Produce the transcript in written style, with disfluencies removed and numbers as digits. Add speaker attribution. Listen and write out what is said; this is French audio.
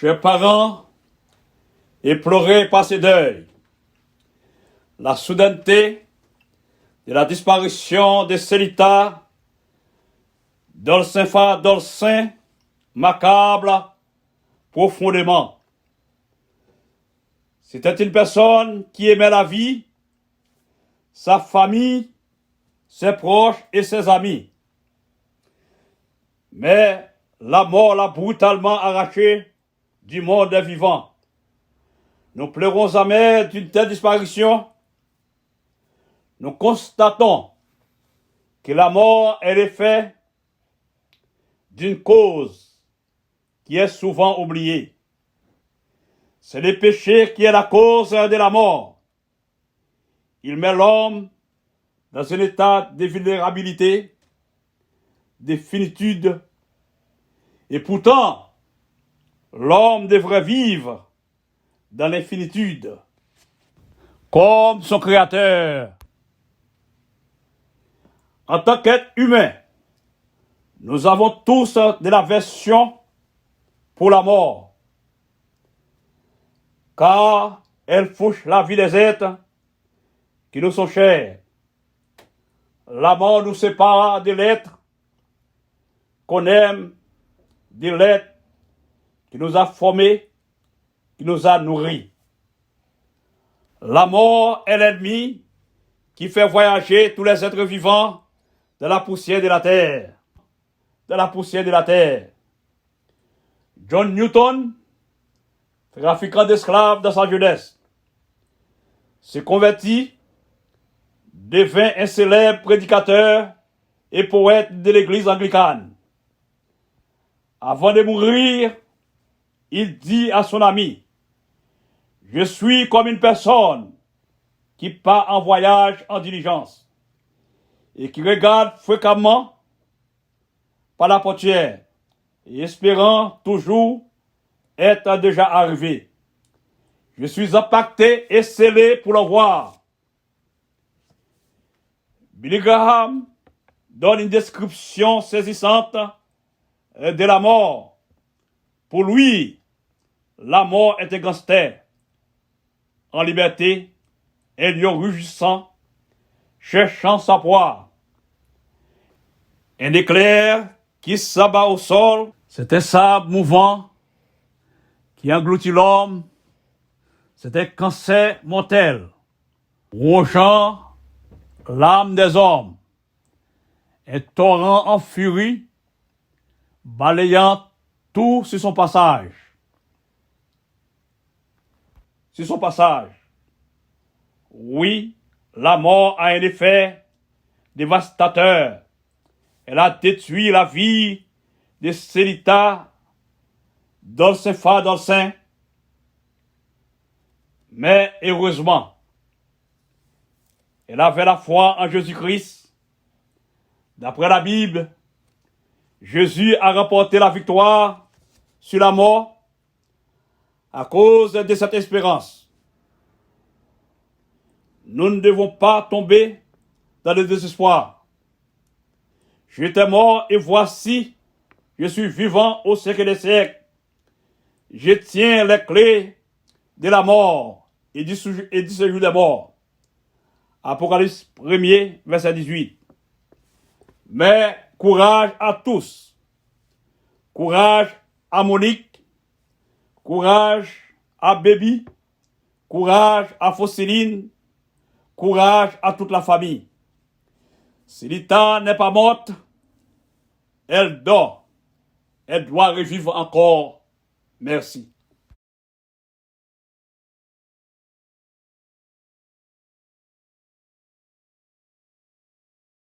Speaker 1: Chers parents, éplorés par ce deuil, la soudaineté de la disparition de Célita Dolcin m'accable profondément. C'était une personne qui aimait la vie, sa famille, ses proches et ses amis. Mais la mort l'a brutalement arraché du monde des vivants. Nous pleurons amers d'une telle disparition. Nous constatons que la mort est l'effet d'une cause qui est souvent oubliée. C'est le péché qui est la cause de la mort. Il met l'homme dans un état de vulnérabilité, de finitude, et pourtant, l'homme devrait vivre dans l'infinitude, comme son Créateur. En tant qu'être humain, nous avons tous de l'aversion pour la mort, car elle fauche la vie des êtres qui nous sont chers. La mort nous sépare de l'être qu'on aime, de l'être qui nous a formés, qui nous a nourris. La mort est l'ennemi qui fait voyager tous les êtres vivants de la poussière de la terre. De la poussière de la terre. John Newton, trafiquant d'esclaves dans sa jeunesse, se convertit, devint un célèbre prédicateur et poète de l'église anglicane. Avant de mourir, il dit à son ami: « Je suis comme une personne qui part en voyage en diligence et qui regarde fréquemment par la portière et espérant toujours être déjà arrivé. Je suis impacté et scellé pour le voir. » Billy Graham donne une description saisissante de la mort. Pour lui, la mort est un gangster en liberté, un lion rugissant, cherchant sa proie. Un éclair qui s'abat au sol, c'est un sable mouvant qui engloutit l'homme, c'est un cancer mortel, rongeant l'âme des hommes, un torrent en furie, balayant tout sur son passage. Sur son passage. Oui, la mort a un effet dévastateur. Elle a détruit la vie de Célita Dolcin. Mais heureusement, elle avait la foi en Jésus-Christ. D'après la Bible, Jésus a remporté la victoire sur la mort à cause de cette espérance. Nous ne devons pas tomber dans le désespoir. J'étais mort et voici, je suis vivant au siècle des siècles. Je tiens les clés de la mort et du séjour des morts. Apocalypse 1er, verset 18. Mais courage à tous. Courage à Monique. Courage à Baby. Courage à Fosséline. Courage à toute la famille. Célita n'est pas morte. Elle dort. Elle doit revivre encore. Merci.